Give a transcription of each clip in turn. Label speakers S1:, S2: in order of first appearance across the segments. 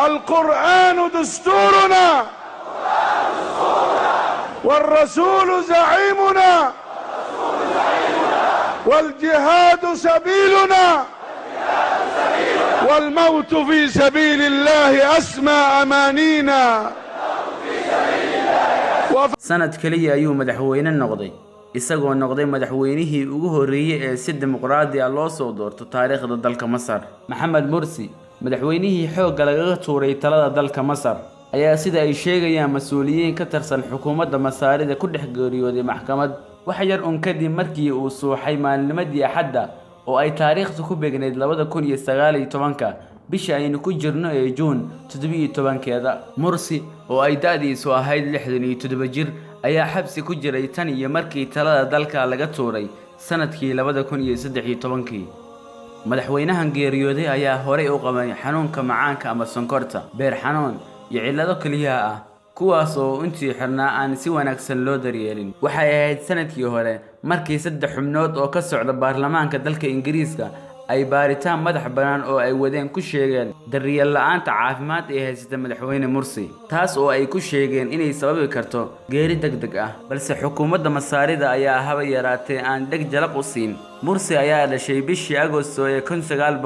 S1: القرآن دستورنا والرسول زعيمنا والجهاد سبيلنا والموت في سبيل الله أسمى أمانينا.
S2: sanad kaliya ayuu madaxweyne noqday isagoo noqday madaxweynihii ugu horeeyay ee si dimuqraadi ah loo soo doorto taariikhda dalka Masar. Maxamed Mursi, madaxweynihii xoogga lagaga tuuray talada dalka Masar, ayaa sida ay sheegayaan mas'uuliyiin ka tirsan xukuumadda Masaarida ku dhex geeriyooday maxkamad wax yar un kadib markii uu suuxay maalnimadii Axadda oo ay taariikhdu ku beegneyd 2019 bisha aynu ku jirno ee Juun 17keeda. Mursi oo ay da'diisu ahayd 67 jir ayaa xabsi ku jiray tan iyo markii talada dalka laga tuuray sanadkii 2013. madaxweynahan geeriyooday ayaa horey u qabay xanuunka macaanka ama sonkorta, beer xanuun iyo cillado kaliya ah kuwaas oo intii xirnaa aan si wanaagsan loo daryeelin. waxay ahayd sanadkii hore markii 3 xubnood oo ka socda baarlamaanka dalka Ingiriiska ay baaritaan madax banaan oo ay wadeen ku sheegeen daryeel la'aanta caafimaad ee haysata madaxweyne Mursi, taas oo ay ku sheegeen inay sababi karto geeri degdeg ah, balse xukuumadda Masaarida ayaa haba yaraatee aan dheg jalaq u siin. Mursi ayaa dhashay bishii Agoosto ee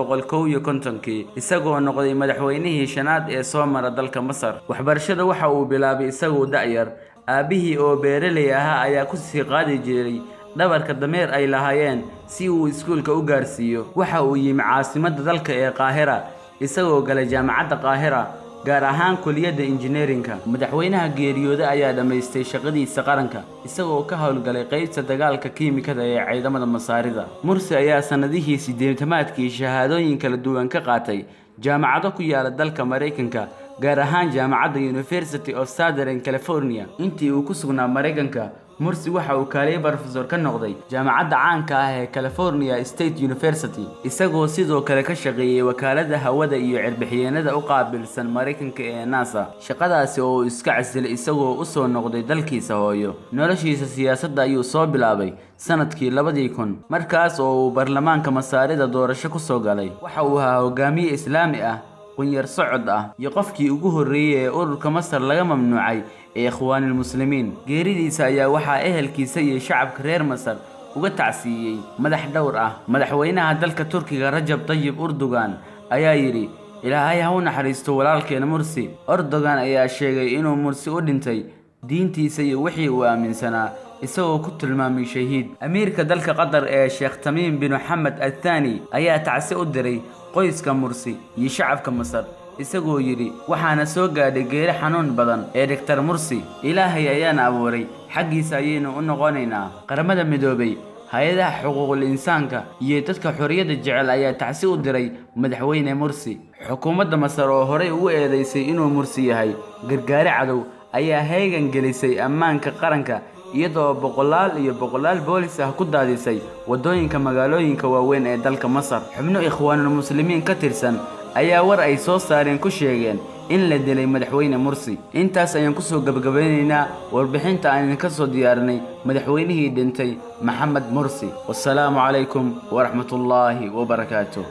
S2: 1951 isagoo noqday madaxweynihii shanaad ee soo mara dalka Masar. waxbarashada waxa uu bilaabay isagoo da'yar, aabihii oo beeraley ahaa ayaa ku sii qaadi jiray dhabarka dameer ay lahaayeen si uu iskuulka u gaarsiiyo. waxa uu yimi caasimadda dalka ee Qaahira isagoo galay jaamacadda Qaahira gaar ahaan kulliyadda injineerinka. madaxweynaha geeriyooday ayaa dhameystay shaqadiisa qaranka isagoo ka howlgalay qaybta dagaalka kiimikada ee ciidamada Masaarida. Mursi ayaa sanadihii 80-maadkii shahaadooyin kala duwan ka qaatay jaamacado ku yaala dalka Mareykanka, gaar ahaan jaamacadda University of Southern California. intii uu ku sugnaa Mareykanka, Mursi waxa uu kaalay professor ka noqday jaamacadda caanka ah ee California State University, isagoo sidoo kale ka shaqeeyay wakaaladda hawada iyo cirbixiyeenada u qaabilsan Mareykanka ee NASA. shaqadaasi oo iska casilay isagoo u soo noqday dalkiisa hooyo. noloshiisa siyaasadda ayuu soo bilaabay sanadkii 2000 markaas oo uu baarlamaanka Masaarida doorasho ku soo galay. waxa uu ahaa hogaamiye islaami ah, qunyar socod ah iyo qofkii ugu horeeyay ee ururka Masar laga mamnuucay ee Ikhwaanul Muslimiin. geeridiisa ayaa waxaa ehelkiisa iyo shacabka reer Masar uga tacsiiyay madax dhowr ah. madaxweynaha dalka Turkiga Rajab Tayyip Erdogan ayaa yiri Ilaahay ha u naxariisto walaalkeena Mursi. Erdogan ayaa sheegay inuu Mursi u dhintay diintiisa iyo wixii uu aaminsanaa, isagoo ku tilmaamay shahiid. amiirka dalka Qatar ee Sheikh Tamim bin Mohammed Al Thani ayaa tacsi u diray qoyska Mursi iyo shacabka Masar, isagoo yiri waxaana soo gaadhay geeri xanuun badan ee Dr. Mursi. Ilaahay ayaana abuuray, xaggiisa ayaynu u noqonaynaa. qaramada midoobay, hay'adaha xuquuqul insaanka iyo dadka xorriyadda jecel ayaa tacsi u diray madaxweyne Mursi. xukuumadda Masar oo horey ugu eedeysay inuu Mursi yahay gargaare cadow ayaa heegan gelisay ammaanka qaranka iyadoo boqolaal boolis ah ku daadisay wadooyinka magaalooyinka waaweyn ee dalka Masar. xubno Ikhwaanul Muslimiin ka tirsan ayaa war ay soo saareen ku sheegeen in la dilay madaxweyne Mursi. intaas ayaan ku soo gabagabeynaynaa warbixinta aan ka soo diyaarinay madaxweynihii dhintay Maxamed Mursi. wassalaamu calaykum waraxmatullaahi wabarakaatuh.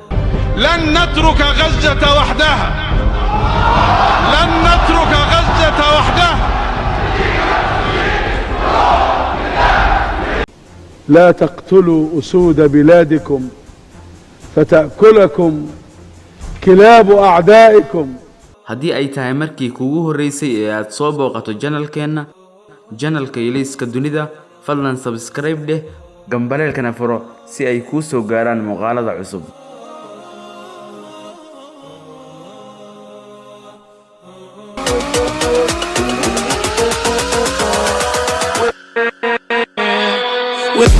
S1: لن نترك غزة وحدها، لن نترك غزة وحدها.
S3: لا تقتلوا أسود بلادكم فتأكلكم كلاب أعدائكم.
S2: haddii ay tahay markii kuugu horeysay ee aad soo booqato channelka Ilayska Dunida, fadlan subscribe dheh, gambaleelkana furo si ay kuu soo gaaraan muuqaalada cusub.
S4: with